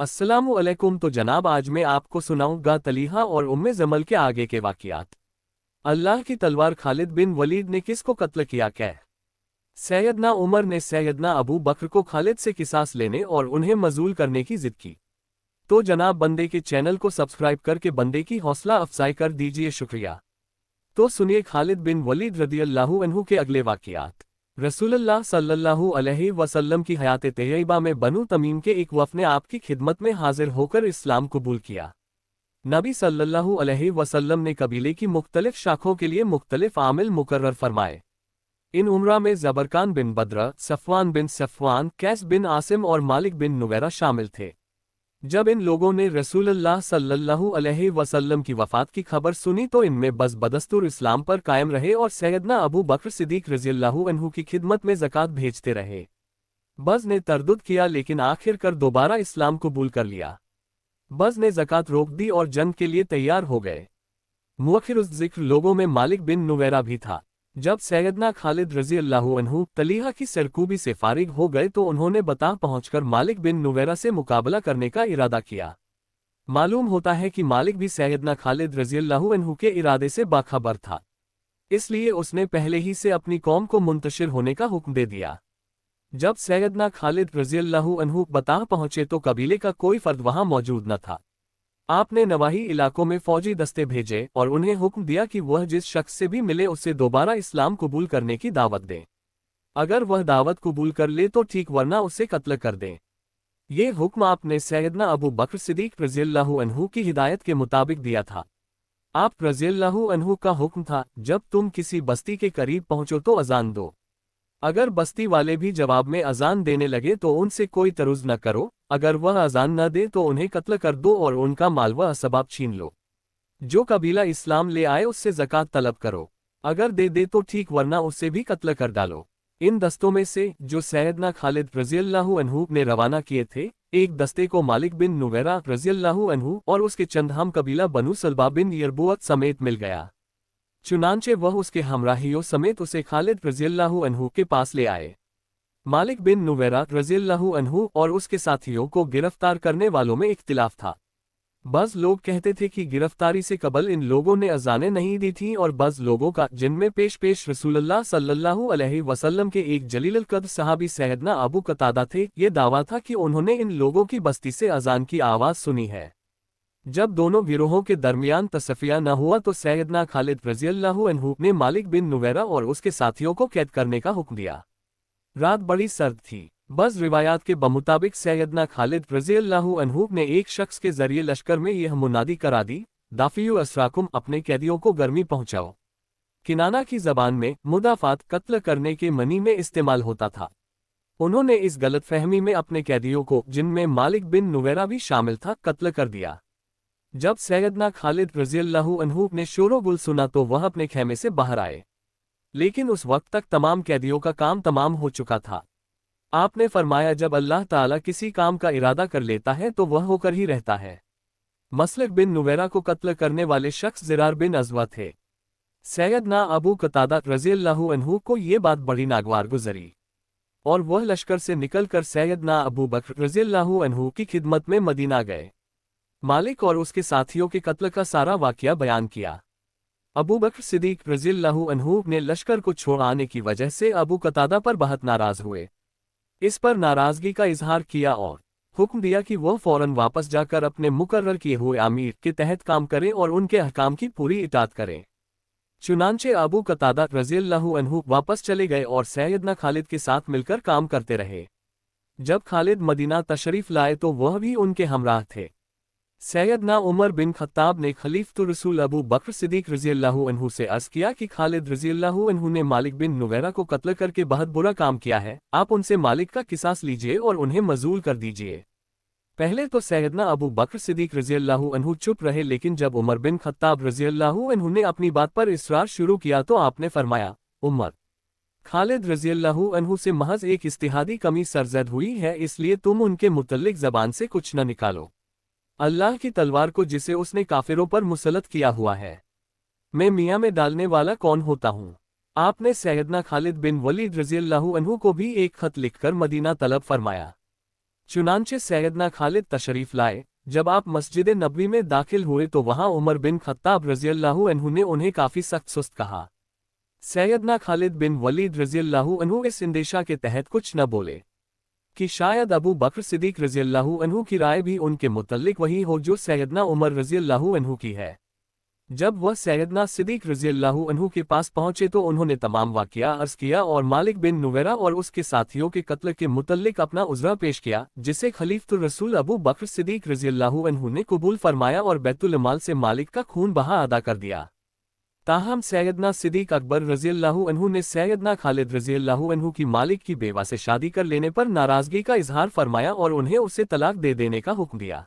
अस्सलामु अलैकुम। तो जनाब, आज मैं आपको सुनाऊंगा तलीहा और उम्मे जमल के आगे के वाक़ियात। अल्लाह की तलवार खालिद बिन वलीद ने किसको कत्ल किया? क्या सैयदना उमर ने सैयदना अबू बकर को खालिद से किसास लेने और उन्हें मजूल करने की जिद की। तो जनाब, बंदे के चैनल को सब्सक्राइब करके बंदे की हौसला अफजाई कर दीजिए, शुक्रिया। तो सुनिए खालिद बिन वलीद रदियल्लाहु अन्हु के अगले वाक़ियात। रसूलुल्लाह सल्लल्लाहु अलैहि वसल्लम की हयात तैयबा में बनु तमीम के एक वफ़द ने आपकी खिदमत में हाजिर होकर इस्लाम कबूल किया। नबी सल्लल्लाहु अलैहि वसल्लम ने कबीले की मुख्तलिफ शाखों के लिए मुख्तलिफ आमिल मुकर्रर फरमाए। इन उम्रा में ज़बरकान बिन बद्र, सफ़वान बिन सफ़वान, कैस बिन आसिम और मालिक बिन नुवैरा शामिल थे। जब इन लोगों ने रसूलुल्लाह सल्लल्लाहु अलैहि वसल्लम की वफ़ात की खबर सुनी तो इनमें बस बदस्तूर इस्लाम पर कायम रहे और सैयदना अबू बकर सिद्दीक़ रज़ियल्लाहु अन्हु की खिदमत में ज़कात भेजते रहे। बज़ ने तरदुद किया लेकिन आखिरकार दोबारा इस्लाम कबूल कर लिया। बज़ ने ज़कात रोक दी और जंग के लिए तैयार हो गए। मुअख्खिरुज़ ज़िक्र लोगों में मालिक बिन नुवैरा भी था। जब सैयदना खालिद रज़ियल्लाहु अन्हु तलीहा की सरकूबी से फारिग हो गए तो उन्होंने बता पहुंचकर मालिक बिन नुवैरा से मुकाबला करने का इरादा किया। मालूम होता है कि मालिक भी सैयदना खालिद रज़ियल्लाहु अन्हु के इरादे से बाखबर था, इसलिए उसने पहले ही से अपनी कौम को मुंतशिर होने का हुक्म दे दिया। जब सैयदना खालिद रज़ियल्लाहु अन्हु बता पहुंचे तो कबीले का कोई फर्द वहां मौजूद न था। आपने नवाही इलाकों में फौजी दस्ते भेजे और उन्हें हुक्म दिया कि वह जिस शख्स से भी मिले उससे दोबारा इस्लाम कबूल करने की दावत दें। अगर वह दावत कबूल कर ले तो ठीक, वरना उसे कत्ल कर दें। ये हुक्म आपने सैयदना अबू बकर सिद्दीक़ रज़ियल्लाहु अन्हु की हिदायत के मुताबिक दिया था। आप रज़ियल्लाहु अन्हु का हुक्म था, जब तुम किसी बस्ती के करीब पहुंचो तो अजान दो। अगर बस्ती वाले भी जवाब में अजान देने लगे तो उनसे कोई तरुज न करो। अगर वह अजान न दे तो उन्हें कत्ल कर दो और उनका माल व असबाब छीन लो। जो कबीला इस्लाम ले आए उससे ज़कात तलब करो। अगर दे दे तो ठीक, वरना उससे भी कत्ल कर डालो। इन दस्तों में से जो सैयदना खालिद रज़ियल्लाहु अन्हु ने रवाना किए थे, एक दस्ते को मालिक बिन नुवैरा रज़ियल्लाहु अन्हु और उसके चंद हम कबीला बनु सलबा बिन यरबुअत समेत मिल गया। चुनांचे वह उसके हमराहियों समेत उसे खालिद रज़ियल्लाहु अन्हु के पास ले आए। मालिक बिन नुवैरा रज़ियल्लाहु अन्हु और उसके साथियों को गिरफ्तार करने वालों में इख्तिलाफ था। बज़ लोग कहते थे कि गिरफ्तारी से कबल इन लोगों ने अजानें नहीं दी थीं, और बज़ लोगों का, जिनमें पेश रसूलुल्लाह सल्लल्लाहु अलैहि वसल्लम के एक जलील कद्र सहाबी सैयदना अबू कतादा थे, ये दावा था कि उन्होंने इन लोगों की बस्ती से अजान की आवाज़ सुनी है। जब दोनों गिरोहों के दरमियान तसफिया न हुआ तो सैयदना खालिद रज़ियल्लाहु अन्हु ने मालिक बिन नुवैरा और उसके साथियों को कैद करने का हुक्म दिया। रात बड़ी सर्द थी। बस रिवायात के बमुताबिक सैयदना खालिद रज़ियल्लाहु अन्हु ने एक शख्स के जरिए लश्कर में यह मुनादी करा दी, दाफियु असराकुम, अपने कैदियों को गर्मी पहुंचाओ। किनाना की जबान में मुदाफात कत्ल करने के मनी में इस्तेमाल होता था। उन्होंने इस गलतफहमी में अपने कैदियों को, जिनमें मालिक बिन नुवैरा भी शामिल था, कत्ल कर दिया। जब सैयदना खालिद रज़ियल्लाहु अन्हु ने शोर-गुल सुना तो वह अपने खेमे से बाहर आए, लेकिन उस वक्त तक तमाम कैदियों का काम तमाम हो चुका था। आपने फरमाया, जब अल्लाह ताला किसी काम का इरादा कर लेता है तो वह होकर ही रहता है। मसलक बिन नुवैरा को कत्ल करने वाले शख्स ज़िरार बिन अज़वा थे। सैयदना अबू कतादा रज़ियल्लाहु अन्हु को ये बात बड़ी नागवार गुजरी और वह लश्कर से निकलकर सैयदना अबू बकर रज़ियल्लाहु अन्हु की खिदमत में मदीना गए। मालिक और उसके साथियों के कत्ल का सारा वाक़या बयान किया। अबू बकर सिद्दीक़ रज़ियल्लाहु अन्हु ने लश्कर को छोड़ आने की वजह से अबू कतादा पर बहुत नाराज़ हुए। इस पर नाराज़गी का इजहार किया और हुक्म दिया कि वह फ़ौरन वापस जाकर अपने मुकर्रर किए हुए आमीर के तहत काम करें और उनके अहकाम की पूरी इताअत करें। चुनांचे अबू कतादा रज़ियल्लाहु अन्हु वापस चले गए और सैयदना खालिद के साथ मिलकर काम करते रहे। जब खालिद मदीना तशरीफ़ लाए तो वह भी उनके हमराह थे। सैयदना उमर बिन खत्ताब ने खलीफतुर रसूल अबू बकर सिद्दीक़ रज़ियल्लाहु अन्हु से अर्ज़ किया कि खालिद रज़ियल्लाहु अन्हु ने मालिक बिन नुवैरा को कत्ल करके बहुत बुरा काम किया है, आप उनसे मालिक का किसास लीजिए और उन्हें मजूल कर दीजिए। पहले तो सैयदना अबू बकर सिद्दीक़ रज़ियल्लाहु अन्हु चुप रहे, लेकिन जब उमर बिन खत्ताब रज़ियल्लाहु अन्हु ने अपनी बात पर इसरार शुरू किया तो आपने फरमाया, उमर, खालिद रज़ियल्लाहु अन्हु से महज एक इज्तिहादी कमी सरज़द हुई है, इसलिए तुम उनके मुतल्लिक ज़बान से कुछ न निकालो। अल्लाह की तलवार को जिसे उसने काफिरों पर मुसल्लत किया हुआ है, मैं मियाँ में डालने वाला कौन होता हूँ। आपने सैयदना खालिद बिन वलीद रज़ियल्लाहु अन्हु को भी एक खत लिखकर मदीना तलब फरमाया। चुनांचे सैयदना खालिद तशरीफ लाए। जब आप मस्जिद नबवी में दाखिल हुए तो वहां उमर बिन खत्ताब रज़ियल्लाहु अन्हु ने उन्हें काफी सख्त सुस्त कहा। सैयदना खालिद बिन वलीद रज़ियल्लाहु अन्हु इस इंदेशा के तहत कुछ न बोले कि शायद अबू बकर सिद्दीक रज़ियल्लाहु अन्हु की राय भी उनके मुतल्लिक वही हो जो सैयदना उमर रज़ियल्लाहु अन्हु की है। जब वह सैयदना सिद्दीक रज़ियल्लाहु अन्हु के पास पहुंचे तो उन्होंने तमाम वाक़या अर्ज़ किया और मालिक बिन नुवैरा और उसके साथियों के कत्ल के मुतल्लिक अपना उज़्र पेश किया, जिसे खलीफतुर रसूल अबू बकर सिद्दीक रज़ियल्लाहु अन्हु ने कबूल फरमाया और बैतुल माल से मालिक का खून बहा अदा कर दिया। ताहम सैयदना सिद्दीक अकबर रज़ियल्लाहु अन्हु ने सैयदना खालिद रज़ियल्लाहु अन्हु की मालिक की बेवा से शादी कर लेने पर नाराज़गी का इजहार फरमाया और उन्हें उसे तलाक दे देने का हुक्म दिया।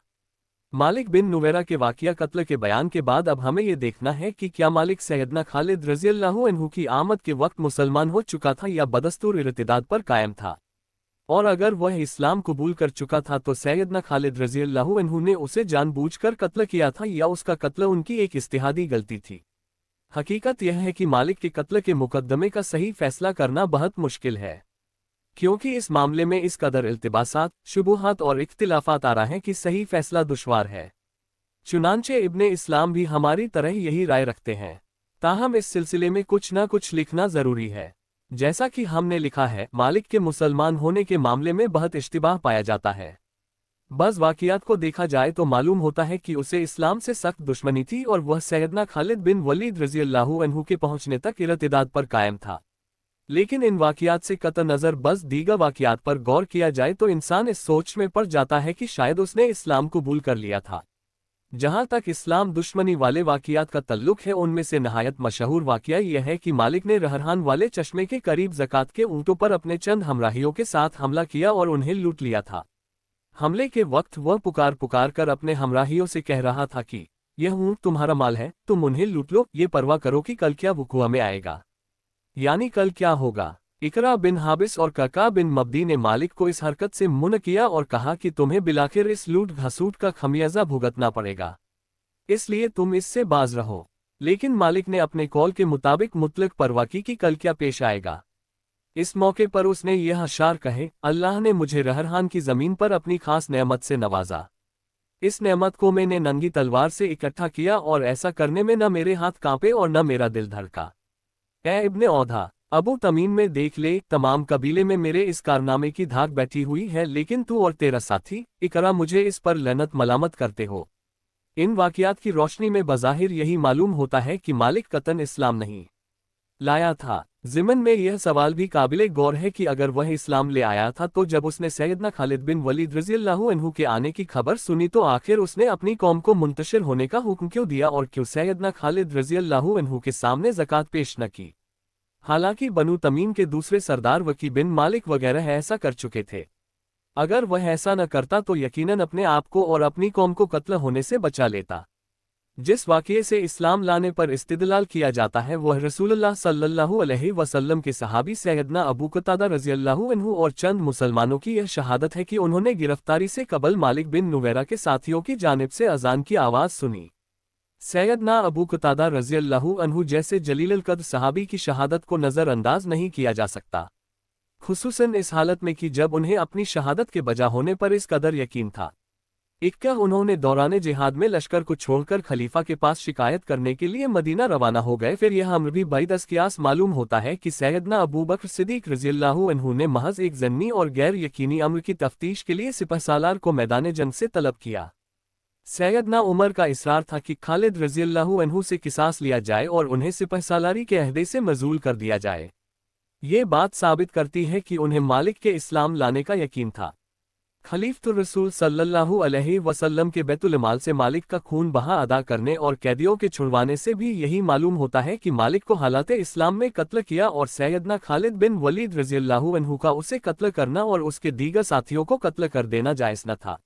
मालिक बिन नुवैरा के वाक़िया कत्ल के बयान के बाद अब हमें ये देखना है कि क्या मालिक सैयदना खालिद रज़ियल्लाहु अन्हु की आमद के वक्त मुसलमान हो चुका था या बदस्तूर इर्तिदाद पर कायम था, और अगर वह इस्लाम कबूल कर चुका था तो सैयदना खालिद रज़ियल्लाहु अन्हु ने उसे जानबूझकर कत्ल किया था या उसका कत्ल उनकी एक इज्तिहादी गलती थी। हकीकत यह है कि मालिक के कत्ल के मुकद्दमे का सही फैसला करना बहुत मुश्किल है, क्योंकि इस मामले में इस कदर इल्तिबासात, शुबुहात और इख्तिलाफात आ रहे हैं कि सही फैसला दुश्वार है। चुनांचे इब्ने इस्लाम भी हमारी तरह यही राय रखते हैं। ताहम इस सिलसिले में कुछ न कुछ लिखना ज़रूरी है। जैसा कि हमने लिखा है, मालिक के मुसलमान होने के मामले में बहुत इश्तिबाह पाया जाता है। बस वाक़ियात को देखा जाए तो मालूम होता है कि उसे इस्लाम से सख्त दुश्मनी थी और वह सैयदना खालिद बिन वलीद रज़ियल्लाहु अन्हु के पहुंचने तक इर्तिदाद पर कायम था। लेकिन इन वाक़ियात से कत नज़र बस दीगर वाक़ियात पर गौर किया जाए तो इंसान इस सोच में पड़ जाता है कि शायद उसने इस्लाम कबूल कर लिया था। जहाँ तक इस्लाम दुश्मनी वाले वाक़ियात का तल्लुक़ है, उनमें से नहायत मशहूर वाक़िया यह है कि मालिक ने रहरान वाले चश्मे के करीब ज़कात के ऊँटों पर अपने चंद हमराहियों के साथ हमला किया और उन्हें लूट लिया था। हमले के वक्त वह पुकार कर अपने हमराहियों से कह रहा था कि यह ऊँट तुम्हारा माल है, तुम उन्हें लूट लो, ये परवाह करो कि कल क्या वक़ुआ में आएगा, यानी कल क्या होगा। इकरा बिन हाबिस और कका बिन मब्दी ने मालिक को इस हरकत से मुन किया और कहा कि तुम्हें बिलाखिर इस लूट घसूट का खमियाजा भुगतना पड़ेगा, इसलिए तुम इससे बाज रहो। लेकिन मालिक ने अपने कौल के मुताबिक मुतलक परवाह की कि कल क्या पेश आएगा। इस मौके पर उसने यह अशार कहे, अल्लाह ने मुझे रहरहान की ज़मीन पर अपनी खास नेमत से नवाजा। इस नेमत को मैंने नंगी तलवार से इकट्ठा किया और ऐसा करने में न मेरे हाथ कांपे और न मेरा दिल धड़का। ए इब्ने औधा, अबू तमीम में देख ले, तमाम कबीले में मेरे इस कारनामे की धाक बैठी हुई है, लेकिन तू और तेरा साथी इकरा मुझे इस पर लनत मलामत करते हो। इन वाक़ियात की रोशनी में बज़ाहिर यही मालूम होता है कि मालिक कतन इस्लाम नहीं लाया था। ज़िमन में यह सवाल भी काबिले गौर है कि अगर वह इस्लाम ले आया था तो जब उसने सैयदना खालिद बिन वलीद रज़ियल्लाहु अन्हु के आने की खबर सुनी तो आखिर उसने अपनी कौम को मुंतशिर होने का हुक्म क्यों दिया और क्यों सैयदना खालिद रज़ियल्लाहु अन्हु के सामने ज़कात पेश न की। हालांकि बनु तमीम के दूसरे सरदार वकी बिन मालिक वगैरह ऐसा कर चुके थे। अगर वह ऐसा न करता तो यकीनन अपने आप को और अपनी कौम को कत्ल होने से बचा लेता। जिस वाक़ये से इस्लाम लाने पर इस्तिदलाल किया जाता है वह रसूलुल्लाह सल्लल्लाहु अलैहि वसल्लम के सहाबी सैयदना अबू कतादा रज़ियल्लाहु अन्हु और चंद मुसलमानों की यह शहादत है कि उन्होंने गिरफ्तारी से कबल मालिक बिन नुवैरा के साथियों की जानिब से अजान की आवाज़ सुनी। सैयदना अबू कतादा रज़ियल्लाहु अन्हु जैसे जलील कद्र सहाबी की शहादत को नज़रअंदाज नहीं किया जा सकता, खुसूसन इस हालत में कि जब उन्हें अपनी शहादत के बजा होने पर इस कदर यकीन था। इक्का उन्होंने दौरान जिहाद में लश्कर को छोड़कर खलीफा के पास शिकायत करने के लिए मदीना रवाना हो गए। फिर यह अम्र भी बैद कियास मालूम होता है कि सैयदना अबू बकर सिद्दीक रज़ियल्लाहु अन्हु ने महज एक ज़न्नी और गैर यकीनी अम्र की तफ्तीश के लिए सिपहसालार को मैदान जंग से तलब किया। सैयदना उमर का इसरार था कि खालिद रज़ियल्लाहु अन्हु से किसास लिया जाए और उन्हें सिपहसालारी के अहदे से मजूल कर दिया जाए। ये बात साबित करती है कि उन्हें मालिक के इस्लाम लाने का यकीन था। खलीफतुर रसूल सल्लल्लाहु अलैहि वसल्लम के बैतुल माल से मालिक का खून बहा अदा करने और कैदियों के छुड़वाने से भी यही मालूम होता है कि मालिक को हालात इस्लाम में कत्ल किया और सैयदना खालिद बिन वलीद रज़ियल्लाहु अन्हु का उसे कत्ल करना और उसके दीगर साथियों को कत्ल कर देना जायज़ न था।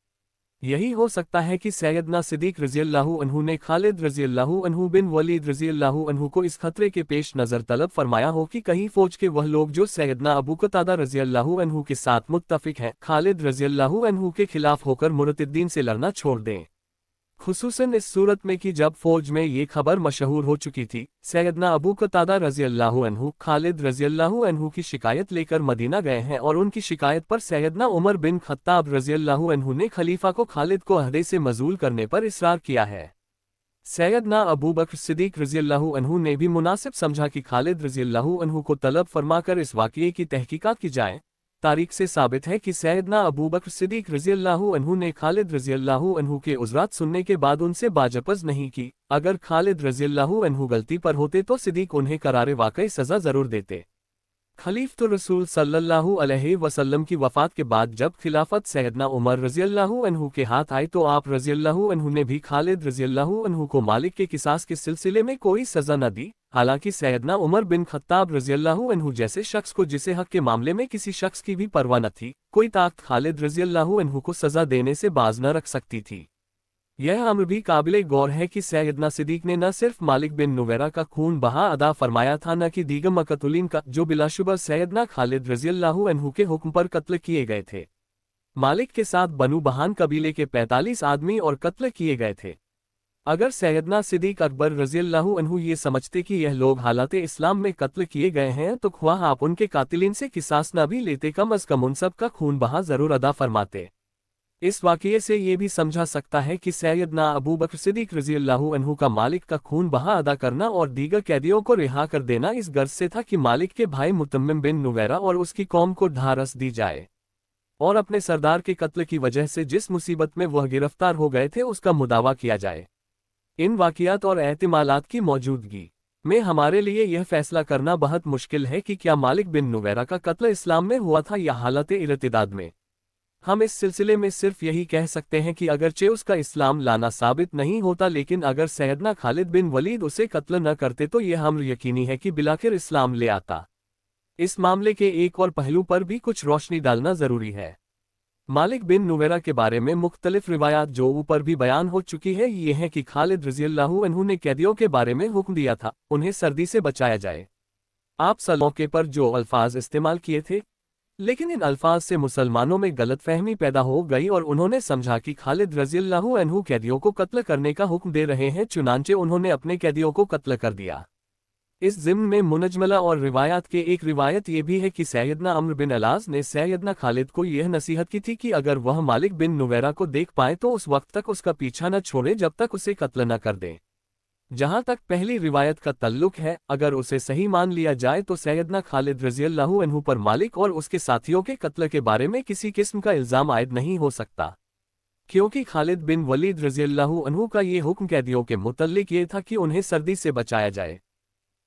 यही हो सकता है कि सैयदना सिद्दीक रज़ियल्लाहु अन्हु ने खालिद रज़ियल्लाहु अन्हु बिन वलीद रज़ियल्लाहु अन्हु को इस खतरे के पेश नज़र तलब फरमाया हो कि कहीं फौज के वह लोग जो सैयदना अबू कतादा रज़ियल्लाहु अन्हु के साथ मुत्तफिक हैं, खालिद रज़ियल्लाहु अन्हु के खिलाफ होकर मुरतद्दीन से लड़ना छोड़ दें। खुसूसन इस सूरत में कि जब फौज में ये खबर मशहूर हो चुकी थी, सैयदना अबू कतादा रज़ियल्लाहु अन्हु खालिद रज़ियल्लाहु अन्हु की शिकायत लेकर मदीना गए हैं और उनकी शिकायत पर सैयदना उमर बिन खत्ताब रज़ियल्लाहु अन्हु ने खलीफा को खालिद को अहदे से मजूल करने पर इसरार किया है। सैयदना अबू बकर सिद्दीक रज़ियल्लाहु अन्हु ने भी मुनासिब समझा कि खालिद रज़ियल्लाहु अन्हु को तलब फरमाकर इस वाक़ये की तहकीकात की जाए। तारीख से साबित है कि सैयदना अबू बकर सिद्दीक रज़ियल्लाहु अन्हु ने खालिद रज़ियल्लाहु अन्हु के उज़रात सुनने के बाद उनसे बाजपज़ नहीं की। अगर खालिद रज़ियल्लाहु अन्हु गलती पर होते तो सिद्दीक उन्हें करारे वाक़ई सज़ा ज़रूर देते। खलीफतुर रसूल सल्लल्लाहु अलैहि वसल्लम की वफ़ात के बाद जब खिलाफत सैयदना उमर रज़ियल्लाहु अन्हु के हाथ आई तो आप रज़ियल्लाहु अन्हु ने भी खालिद रज़ियल्लाहु अन्हु को मालिक के किसास के सिलसिले में कोई सज़ा न दी। हालांकि सैयदना उमर बिन खत्ताब रज़ियल्लाहु अन्हु जैसे शख्स को जिसे हक के मामले में किसी शख्स की भी परवाह न थी, कोई ताकत खालिद रज़ियल्लाहु अन्हु को सज़ा देने से बाज न रख सकती थी। यह अम्र भी काबिले गौर है कि सैयदना सिद्दीक ने न सिर्फ मालिक बिन नुवैरा का खून बहा अदा फरमाया था न कि दीगर मकतूलीन का, जो बिलाशुबह सैयदना खालिद रज़ियल्लाहु अन्हु के हुक्म पर कत्ल किए गए थे। मालिक के साथ बनु बहान कबीले के 45 आदमी और कत्ल किए गए थे। अगर सैयदना सिद्दीक अकबर रज़ियल्लाहु अन्हु ये समझते कि यह लोग हालात इस्लाम में कत्ल किए गए हैं तो ख्वाह आप उनके कातिलीन से किसास न भी लेते, कम अज़ कम उन सब का खून बहा ज़रूर अदा फरमाते। इस वाक़ये से ये भी समझा सकता है कि सैयदना अबू बकर सिद्दीक रज़ियल्लाहु अन्हु का मालिक का खून बहा अदा करना और दीगर कैदियों को रिहा कर देना इस गर्ज से था कि मालिक के भाई मुतम्मिम बिन नुवैरा और उसकी कौम को ढारस दी जाए और अपने सरदार के कत्ल की वजह से जिस मुसीबत में वह गिरफ्तार हो गए थे उसका मुदावा किया जाए। इन वाक़ियात और एहतिमालात की मौजूदगी में हमारे लिए यह फैसला करना बहुत मुश्किल है कि क्या मालिक बिन नुवैरा का कत्ल इस्लाम में हुआ था या हालत इर्तिदाद में। हम इस सिलसिले में सिर्फ यही कह सकते हैं कि अगरचे उसका इस्लाम लाना साबित नहीं होता, लेकिन अगर सैयदना खालिद बिन वलीद उसे कत्ल न करते तो यह अम्र यकीनी है कि बिलाखिर इस्लाम ले आता। इस मामले के एक और पहलू पर भी कुछ रोशनी डालना जरूरी है। मालिक बिन नुवैरा के बारे में मुख्तलिफ रिवायात जो ऊपर भी बयान हो चुकी है ये है कि खालिद रज़ियल्लाहु अन्हु ने कैदियों के बारे में हुक्म दिया था उन्हें सर्दी से बचाया जाए। आप मौके पर जो अल्फाज इस्तेमाल किए थे, लेकिन इन अल्फाज से मुसलमानों में गलतफहमी पैदा हो गई और उन्होंने समझा कि खालिद रज़ियल्लाहु अन्हु कैदियों को कत्ल करने का हुक्म दे रहे हैं, चुनांचे उन्होंने अपने कैदियों को कत्ल कर दिया। इस ज़िम्न में मुनजमला और रिवायात के एक रिवायत ये भी है कि सैयदना अम्र बिन अलास ने सैयदना खालिद को यह नसीहत की थी कि अगर वह मालिक बिन नुवैरा को देख पाए तो उस वक्त तक उसका पीछा न छोड़े जब तक उसे कत्ल न कर दे। जहां तक पहली रिवायत का तल्लुक है, अगर उसे सही मान लिया जाए तो सैयदना खालिद रज़ियल्लाहु अन्हु पर मालिक और उसके साथियों के कत्ल के बारे में किसी किस्म का इल्ज़ाम आयद नहीं हो सकता, क्योंकि खालिद बिन वलीद रज़ियल्लाहु अन्हु का ये हुक्म कैदियों के मुतल्लिक ये था कि उन्हें सर्दी से बचाया जाए।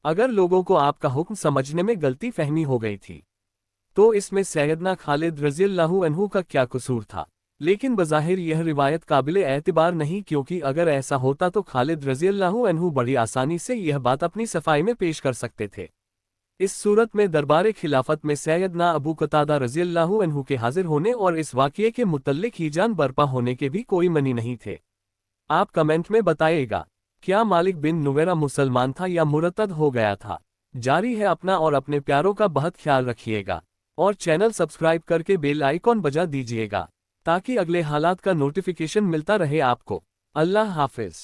अगर लोगों को आपका हुक्म समझने में गलती फहमी हो गई थी तो इसमें सैयदना खालिद रज़ियल्लाहु अन्हु का क्या कसूर था, लेकिन बज़ाहिर यह रिवायत काबिल एतबार नहीं, क्योंकि अगर ऐसा होता तो खालिद रज़ियल्लाहु अन्हु बड़ी आसानी से यह बात अपनी सफाई में पेश कर सकते थे। इस सूरत में दरबार खिलाफत में सैयदना अबू कतादा रज़ियल्लाहु अन्हु के हाजिर होने और इस वाक़ये के मुतल्लिक हीजान बर्पा होने के भी कोई मनी नहीं थे। आप कमेंट में बताइएगा, क्या मालिक बिन नुवैरा मुसलमान था या मुरतद हो गया था। जारी है अपना और अपने प्यारों का बहुत ख्याल रखिएगा और चैनल सब्सक्राइब करके बेल आइकॉन बजा दीजिएगा ताकि अगले हालात का नोटिफिकेशन मिलता रहे आपको। अल्लाह हाफिज़।